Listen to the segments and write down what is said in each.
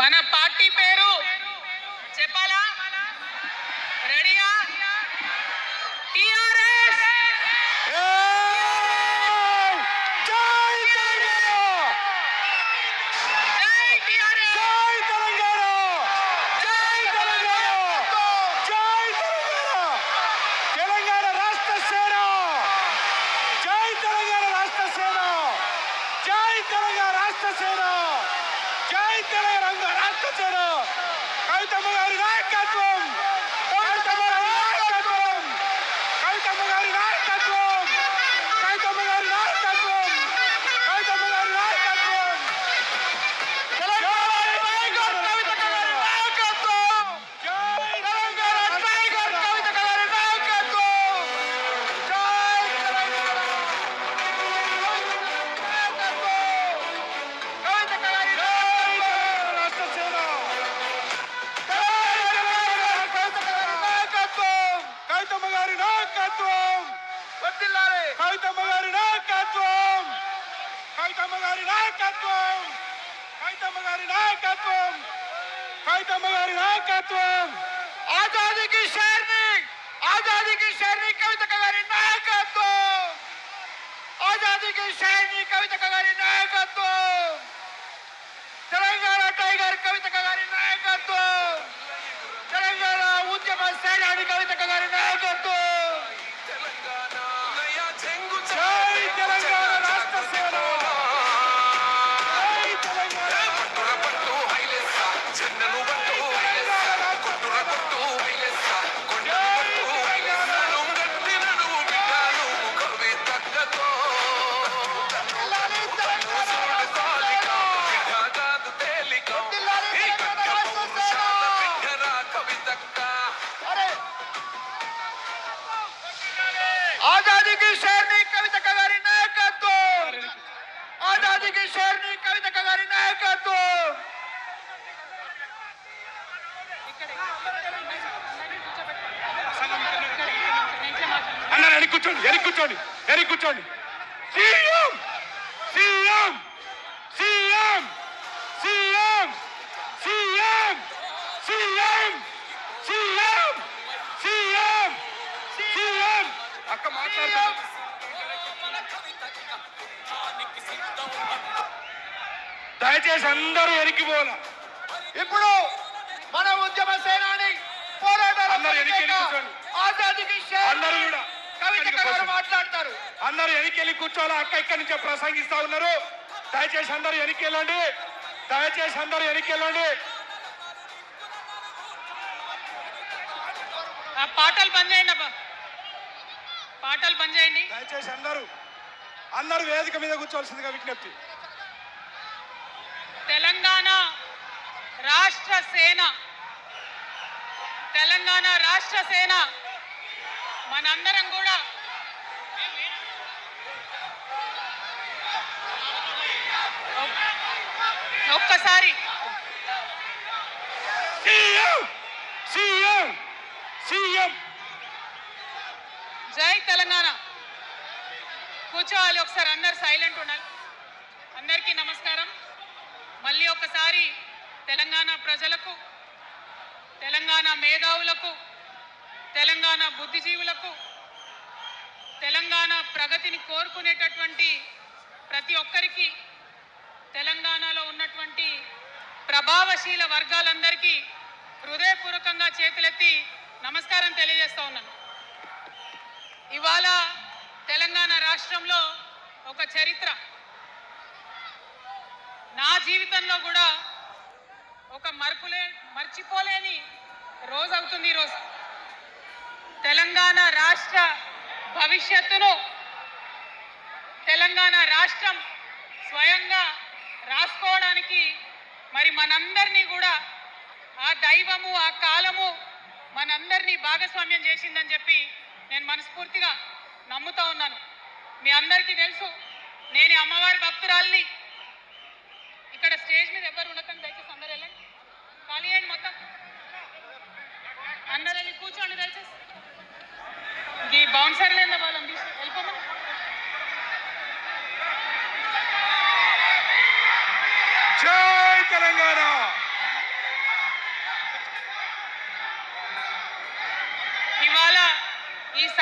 మన పార్టీ పేరు చెప్పాలా? రెడీయా? టిఆర్ఎస్. కవితమ్మ గారి నాయకత్వం, కవితమ్మ గారి నాయకత్వం, కవితమ్మ గారి నాయకత్వం, కవితమ్మ గారి నాయకత్వం. ఆజాదీకి షేర్ని, ఆజాదీకి షేర్ని కవితక్క గారి నాయకత్వం, ఆజాదీకి షేర్ని కవితక్క గారి నాయకత్వం, తెలంగాణ టైగర్ కవితక్క గారి నాయకత్వం, తెలంగాణ ఉద్యమ సేనాని కవితక్క గారి నాయకత్వం. आजादी की शेरनी कवितక్క गारी नायकत्వం, आजादी की शेरनी कवितక్క गारी नायकत्వం. అన్న ఎని కూర్చోండి, ఎని కూర్చోండి, ఎని కూర్చోండి. CM CM CM CM CM CM CM CM CM అక్క మాట్లాడతాం. దయచేసి అందరూ ఎరికిపోల. ఇప్పుడు మన ఉద్యమ సేనాని పోరాటాలు అందరూ కూడా కవితక్క గారు మాట్లాడతారు. అందరూ ఎనికెళ్ళి కూర్చోవాలి. అక్క ఇక్కడి నుంచే ప్రసంగిస్తా ఉన్నారు. దయచేసి అందరూ ఎనికెళ్ళండి, దయచేసి అందరూ ఎనికెళ్ళండి. పాటలు బంద్ చేయండి అబ్బా, పాటలు బంద్ చేయండి. దయచేసి అందరూ వేదిక మీద కూర్చోవలసిందిగా విజ్ఞప్తి. తెలంగాణ రాష్ట్ర సేన, తెలంగాణ రాష్ట్ర సేన మనందరం కూడా ఒక్కసారి జై తెలంగాణ కూర్చోవాలి. ఒకసారి అందరు సైలెంట్ ఉండాలి. అందరికీ నమస్కారం. మళ్ళీ ఒకసారి తెలంగాణ ప్రజలకు, తెలంగాణ మేధావులకు, తెలంగాణ బుద్ధిజీవులకు, తెలంగాణ ప్రగతిని కోరుకునేటటువంటి ప్రతి ఒక్కరికి, తెలంగాణలో ఉన్నటువంటి ప్రభావశీల వర్గాలందరికీ హృదయపూర్వకంగా చేతులెత్తి నమస్కారం తెలియజేస్తా ఉన్నాను. ఇవాళ తెలంగాణ రాష్ట్రంలో ఒక చరిత్ర, నా జీవితంలో కూడా ఒక మర్చిపోలేని రోజు అవుతుంది ఈరోజు. తెలంగాణ రాష్ట్ర భవిష్యత్తును తెలంగాణ రాష్ట్రం స్వయంగా రాసుకోవడానికి మరి మనందరినీ కూడా ఆ దైవము, ఆ కాలము మనందరినీ భాగస్వామ్యం చేసిందని చెప్పి నేను మనస్ఫూర్తిగా నమ్ముతా ఉన్నాను. మీ అందరికీ తెలుసు, నేను అమ్మవారి భక్తురాల్ని. ఇక్కడ స్టేజ్ మీద ఎవరు ఉండకండి, దయచేసి అందరు వెళ్ళండి, ఖాళీ అయ్యండి మొత్తం, అందరు వెళ్ళి కూర్చోండి దయచేసి. ఈ బౌన్సర్లు ఏందా వాళ్ళని తీసి వెళ్ళిపోమని. జై తెలంగాణ,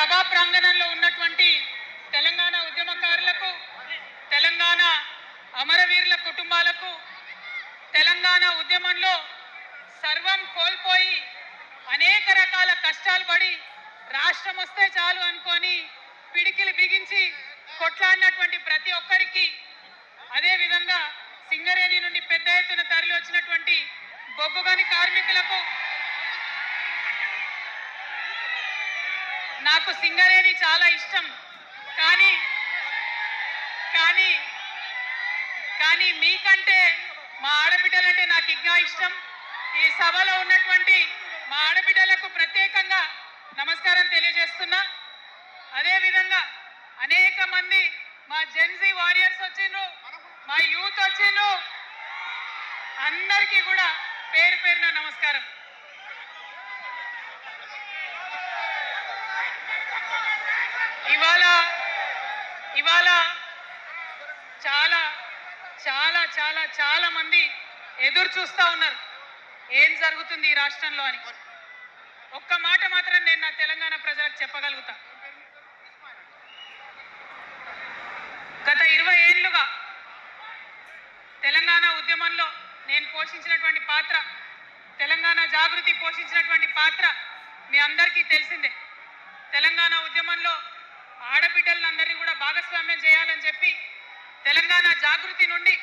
సభా ప్రాంగణంలో ఉన్నటువంటి తెలంగాణ ఉద్యమకారులకు, తెలంగాణ అమరవీరుల కుటుంబాలకు, తెలంగాణ ఉద్యమంలో సర్వం కోల్పోయి అనేక రకాల కష్టాలు పడి రాష్ట్రం వస్తే చాలు అనుకొని పిడికిలు బిగించి కొట్లాడినటువంటి ప్రతి ఒక్కరికి, అదేవిధంగా సింగరేణి నుండి పెద్ద ఎత్తున తరలి వచ్చినటువంటి బొగ్గుగని కార్మికులకు, నాకు సింగరేణి చాలా ఇష్టం, కానీ కానీ కానీ మీకంటే మా ఆడబిడ్డలంటే నాకు ఇంకా ఇష్టం. ఈ సభలో ఉన్నటువంటి మా ఆడబిడ్డలకు ప్రత్యేకంగా నమస్కారం తెలియజేస్తున్నా. అదేవిధంగా అనేక మంది మా జెన్జీ వారియర్స్ వచ్చిండ్రు, మా యూత్ వచ్చిండ్రు, అందరికీ కూడా పేరు పేరున నమస్కారం. ఇవాళ చాలా చాలా చాలా చాలా మంది ఎదురు చూస్తూ ఉన్నారు ఏం జరుగుతుంది ఈ రాష్ట్రంలో అని. ఒక్క మాట మాత్రం నేను నా తెలంగాణ ప్రజలకు చెప్పగలుగుతా. గత 20 ఏళ్లుగా తెలంగాణ ఉద్యమంలో నేను పోషించినటువంటి పాత్ర, తెలంగాణ జాగృతి పోషించినటువంటి పాత్ర మీ అందరికీ తెలిసిందే. తెలంగాణ ఉద్యమంలో ఆడబిడ్డలందరినీ కూడా భాగస్వామ్యం చేయాలని చెప్పి తెలంగాణ జాగృతి నుండి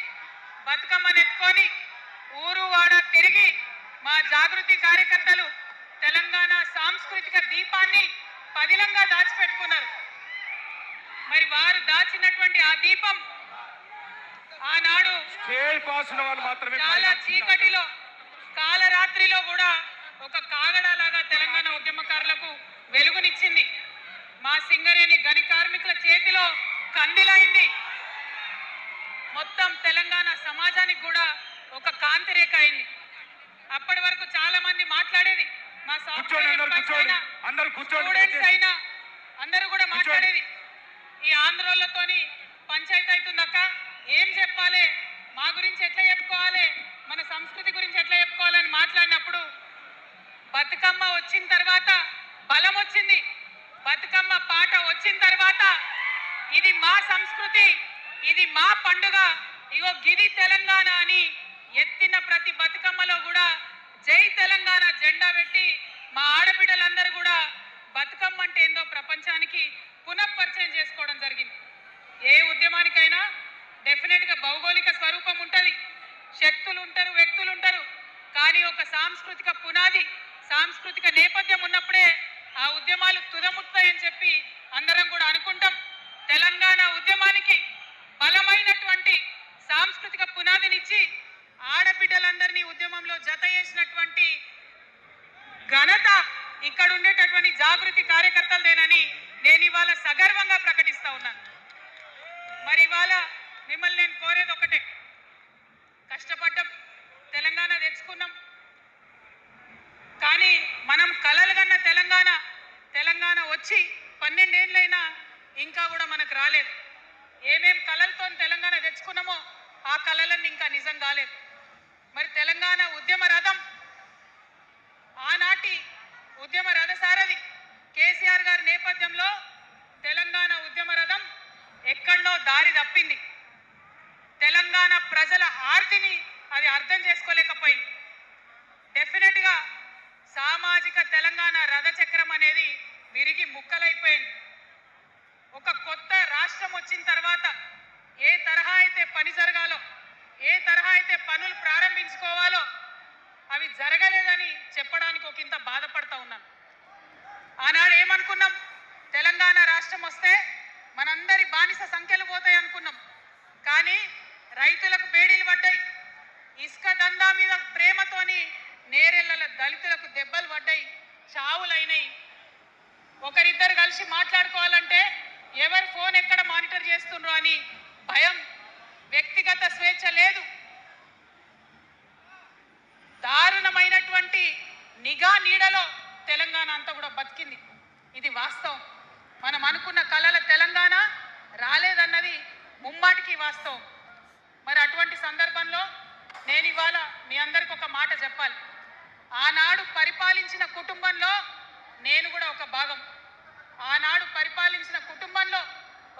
బతుకమ్మను ఎత్తుకొని ఊరు వాడ తిరిగి మా జాగృతి కార్యకర్తలు తెలంగాణ సాంస్కృతిక దీపాన్ని పదిలంగా దాచిపెట్టుకున్నారు. మరి వారు దాచినటువంటి ఆ దీపం ఆనాడు చాలా చీకటిలో కాలరాత్రిలో కూడా ఒక కాగడాలాగా తెలంగాణ ఉద్యమకారులకు వెలుగునిచ్చింది. మా సింగరేణి గని కార్మికుల చేతిలో కందిలైంది. మొత్తం తెలంగాణ సమాజానికి కూడా ఒక కాంతి రేఖ అయింది. అప్పటి వరకు చాలా మంది మాట్లాడేది, మా స్టూడెంట్స్ అయినా అందరూ కూడా మాట్లాడేది, ఈ ఆంధ్రోళ్ళతోని పంచాయతీ అవుతుందక్క, ఏం చెప్పాలి, మా గురించి ఎట్లా చెప్పుకోవాలి, మన సంస్కృతి గురించి ఎట్లా చెప్పుకోవాలని మాట్లాడినప్పుడు బతుకమ్మ వచ్చిన తర్వాత బలం వచ్చింది. బతుకమ్మ పాట వచ్చిన తర్వాత ఇది మా సంస్కృతి, ఇది మా పండుగ, ఇగో గిది తెలంగాణ అని ఎత్తిన ప్రతి బతుకమ్మలో కూడా జై తెలంగాణ జెండా పెట్టి మా ఆడబిడ్డలందరూ కూడా బతుకమ్మ అంటే ఏందో ప్రపంచానికి పునఃపరిచయం చేసుకోవడం జరిగింది. ఏ ఉద్యమానికైనా డెఫినెట్గా భౌగోళిక స్వరూపం ఉంటుంది, శక్తులు ఉంటారు, వ్యక్తులు ఉంటారు, కానీ ఒక సాంస్కృతిక పునాది, సాంస్కృతిక నేపథ్యం ఉన్నప్పుడే ఆ ఉద్యమాలు తుదముట్టాయని చెప్పి అందరం కూడా అనుకుంటాం. తెలంగాణ ఉద్యమానికి బలమైనటువంటి సాంస్కృతిక పునాదినిచ్చి ఆడబిడ్డలందరినీ ఉద్యమంలో జత చేసినటువంటి ఘనత ఇక్కడ ఉండేటటువంటి జాగృతి కార్యకర్తలదేనని నేను ఇవాళ సగర్వంగా ప్రకటిస్తా ఉన్నాను. మరి ఇవాళ మిమ్మల్ని నేను కోరేది ఒకటే, కష్టపడ్డాం, తెలంగాణ తెచ్చుకున్నాం, కానీ మనం కలలు కన్న తెలంగాణ వచ్చి 12 ఏళ్ళైనా ఇంకా కూడా మనకు రాలేదు. ఏమేం కలలతో తెలంగాణ తెచ్చుకున్నామో ఆ కలలన్నీ ఇంకా నిజం కాలేదు. మరి తెలంగాణ ఉద్యమ రథం, ఆనాటి ఉద్యమ రథసారథి కేసీఆర్ గారి నేపథ్యంలో తెలంగాణ ఉద్యమ రథం ఎక్కడో దారి తప్పింది. తెలంగాణ ప్రజల ఆర్తిని అది అర్థం చేసుకోలేకపోయింది. డెఫినెట్గా సామాజిక తెలంగాణ రథచక్రం అనేది విరిగి ముక్కలైపోయింది. ఒక కొత్త రాష్ట్రం వచ్చిన తర్వాత ఏ తరహా అయితే పని జరగాలో, ఏ తరహా అయితే పనులు ప్రారంభించుకోవాలో అవి జరగలేదని చెప్పడానికి ఒకంత బాధపడతా ఉన్నాను. ఆనాడు ఏమనుకున్నాం, తెలంగాణ రాష్ట్రం వస్తే మనందరి బానిస సంఖ్యలు పోతాయి అనుకున్నాం, కానీ రైతులకు బేడీలు పడ్డాయి, ఇసుక దందా మీద ప్రేమతోని నేరెళ్ళ దళితులకు దెబ్బలు పడ్డాయి, చావులైనాయి. ఒకరిద్దరు కలిసి మాట్లాడుకోవాలంటే ఎవరి ఫోన్ ఎక్కడ మానిటర్ చేస్తుండ్రో అని భయం, వ్యక్తిగత స్వేచ్ఛ లేదు, దారుణమైనటువంటి నిఘా నీడలో తెలంగాణ అంతా కూడా బతికింది. ఇది వాస్తవం. మనం అనుకున్న కలల తెలంగాణ రాలేదన్నది ముమ్మాటికి వాస్తవం. మరి అటువంటి సందర్భంలో నేను ఇవాళ మీ అందరికి ఒక మాట చెప్పాలి. ఆనాడు పరిపాలించిన కుటుంబంలో నేను కూడా ఒక భాగం. ఆనాడు పరిపాలించిన కుటుంబంలో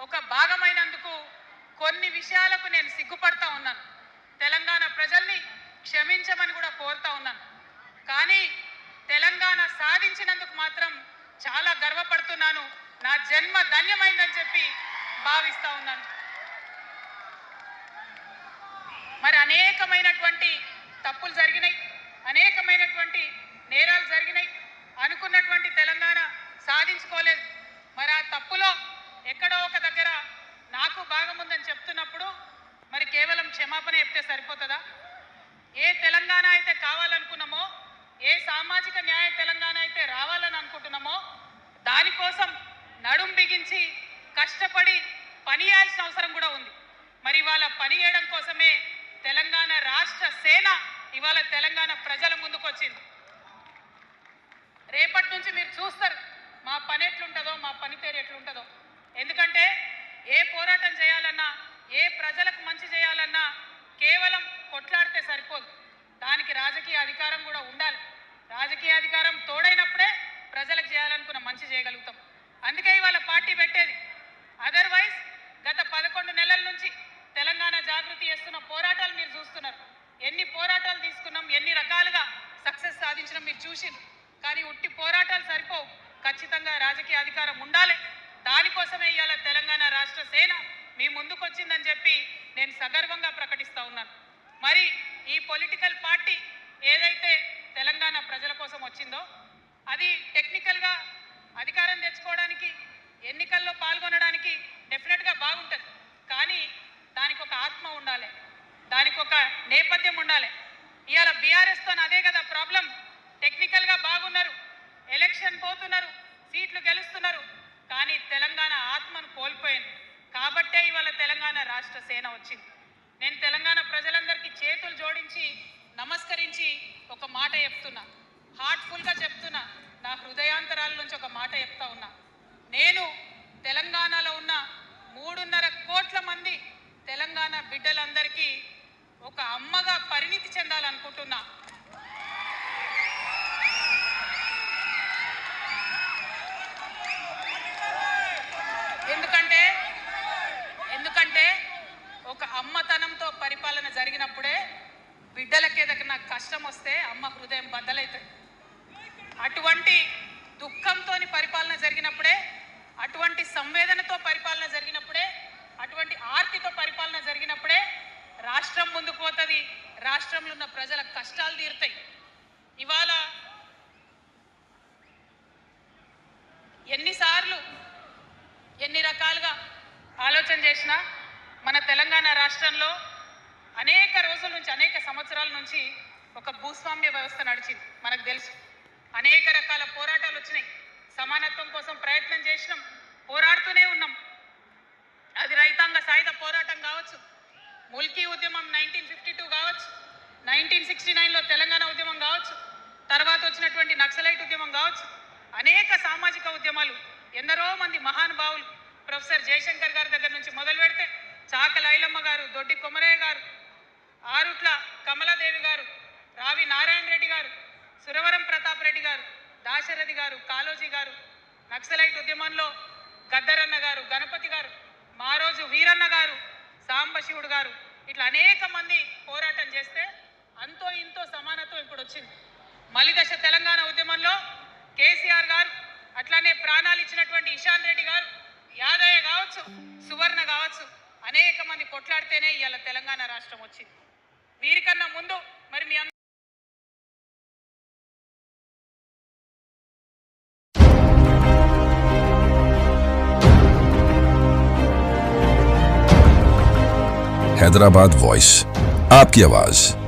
ఒక భాగమైనందుకు కొన్ని విషయాలకు నేను సిగ్గుపడతా ఉన్నాను. తెలంగాణ ప్రజల్ని క్షమించమని కూడా కోరుతా ఉన్నాను. కానీ తెలంగాణ సాధించినందుకు మాత్రం చాలా గర్వపడుతున్నాను. నా జన్మ ధన్యమైందని చెప్పి భావిస్తా ఉన్నాను. మరి అనేకమైనటువంటి తప్పులు జరిగినాయి, అనేకమైనటువంటి నేరాలు జరిగినాయి. అనుకున్నటువంటి తెలంగాణ సాధించుకోలేదు. మరి ఆ తప్పులో ఎక్కడో ఒక దగ్గర నాకు భాగం ఉందని చెప్తున్నప్పుడు మరి కేవలం క్షమాపణ చెప్తే సరిపోతుందా? ఏ తెలంగాణ అయితే కావాలనుకున్నామో, ఏ సామాజిక న్యాయ తెలంగాణ అయితే రావాలని అనుకుంటున్నామో దానికోసం నడుం బిగించి కష్టపడి పని చేయాల్సిన అవసరం కూడా ఉంది. మరి ఇవాళ పని చేయడం కోసమే తెలంగాణ రాష్ట్ర సేన ఇవాళ తెలంగాణ ప్రజల ముందుకు వచ్చింది. రేపటి నుంచి మీరు చూస్తారు మా పని ఎట్లుంటుందో, మా పనితీరు ఎట్లుంటుందో. ఎందుకంటే ఏ పోరాటం చేయాలన్నా, ఏ ప్రజలకు మంచి చేయాలన్నా కేవలం కొట్లాడితే సరిపోదు. దానికి రాజకీయ అధికారం కూడా ఉండాలి. రాజకీయ అధికారం తోడైనప్పుడే ప్రజలకు చేయాలనుకున్న మంచి చేయగలుగుతాం. అందుకే ఇవాళ పార్టీ పెట్టేది. అదర్వైజ్ గత 11 నెలల నుంచి తెలంగాణ జాగృతి చేస్తున్న పోరాటాలు మీరు చూస్తున్నారు. ఎన్ని పోరాటాలు తీసుకున్నాం, ఎన్ని రకాలుగా సక్సెస్ సాధించడం మీరు చూసింది. కానీ ఉట్టి పోరాటాలు సరిపోవు, ఖచ్చితంగా రాజకీయ అధికారం ఉండాలి. దానికోసమే ఇవాళ తెలంగాణ రాష్ట్ర సేన మీ ముందుకు వచ్చిందని చెప్పి నేను సగర్వంగా ప్రకటిస్తా ఉన్నాను. మరి ఈ పొలిటికల్ పార్టీ ఏదైతే తెలంగాణ ప్రజల కోసం వచ్చిందో అది టెక్నికల్గా అధికారం తెచ్చుకోవడానికి, ఎన్నికల్లో పాల్గొనడానికి డెఫినెట్గా బాగుంటుంది. కానీ దానికి ఒక ఆత్మ ఉండాలి, దానికి ఒక నేపథ్యం ఉండాలి. ఇవాళ బీఆర్ఎస్తో అదే కదా ప్రాబ్లం. టెక్నికల్గా బాగున్నారు, ఎలక్షన్ పోతున్నారు, సీట్లు గెలుస్తున్నారు, కానీ తెలంగాణ ఆత్మను కోల్పోయింది. కాబట్టే ఇవాళ తెలంగాణ రాష్ట్ర సేన వచ్చింది. నేను తెలంగాణ ప్రజలందరికీ చేతులు జోడించి నమస్కరించి ఒక మాట చెప్తున్నా, హార్ట్ఫుల్గా చెప్తున్నా, నా హృదయాంతరాల నుంచి ఒక మాట చెప్తా ఉన్నా. నేను తెలంగాణలో ఉన్న 3.5 కోట్ల మంది తెలంగాణ బిడ్డలందరికీ ఒక అమ్మగా పరిణితి చెందాలనుకుంటున్నా. ఎందుకంటే ఒక అమ్మతనంతో పరిపాలన జరిగినప్పుడే బిడ్డలకి ఏదైనా కష్టం వస్తే అమ్మ హృదయం బద్దలవుతుంది. అటువంటి దుఃఖంతో పరిపాలన జరిగినప్పుడే, అటువంటి సంవేదనతో పరిపాలన జరిగినప్పుడే, అటువంటి ఆర్తితో పరిపాలన జరిగినప్పుడే రాష్ట్రం ముందుకు పోతుంది, రాష్ట్రంలో ఉన్న ప్రజల కష్టాలు తీరుతాయి. ఇవాళ ఎన్నిసార్లు ఎన్ని రకాలుగా ఆలోచన చేసినా మన తెలంగాణ రాష్ట్రంలో అనేక రోజుల నుంచి, అనేక సంవత్సరాల నుంచి ఒక భూస్వామ్య వ్యవస్థ నడిచింది. మనకు తెలుసు, అనేక రకాల పోరాటాలు వచ్చినాయి. సమానత్వం కోసం ప్రయత్నం చేసినాం, పోరాడుతూనే ఉన్నాం. అది రైతాంగ సాయుధ పోరాటం కావచ్చు, ముల్కీ ఉద్యమం 1952 కావచ్చు, 1969లో తెలంగాణ ఉద్యమం కావచ్చు, తర్వాత వచ్చినటువంటి నక్సలైట్ ఉద్యమం కావచ్చు, అనేక సామాజిక ఉద్యమాలు, ఎందరో మంది మహానుభావులు, ప్రొఫెసర్ జయశంకర్ గారి దగ్గర నుంచి మొదలు పెడితే చాకల ఐలమ్మ గారు, దొడ్డి కొమరయ్య గారు, ఆరుట్ల కమలాదేవి గారు, రావి నారాయణ రెడ్డి గారు, సురవరం ప్రతాప్ రెడ్డి గారు, దాశరథి గారు, కాళోజీ గారు, నక్సలైట్ ఉద్యమంలో గద్దరన్న గారు, గణపతి గారు, మారోజు వీరన్న గారు, సాంబశివుడు గారు, ఇట్లా అనేక మంది పోరాటం చేస్తే అంతో ఇంతో సమానత్వం ఇప్పుడు వచ్చింది. మలిదశ తెలంగాణ ఉద్యమంలో కేసీఆర్ గారు, అట్లానే ప్రాణాలు ఇచ్చినటువంటి ఇషాన్ రెడ్డి గారు, యాదయ్య కావచ్చు, సువర్ణ కావచ్చు, అనేక మంది కొట్లాడితేనే ఇవాళ తెలంగాణ రాష్ట్రం వచ్చింది. వీరికన్నా ముందు మరి మీ हैदराबाद वॉइस, आपकी आवाज।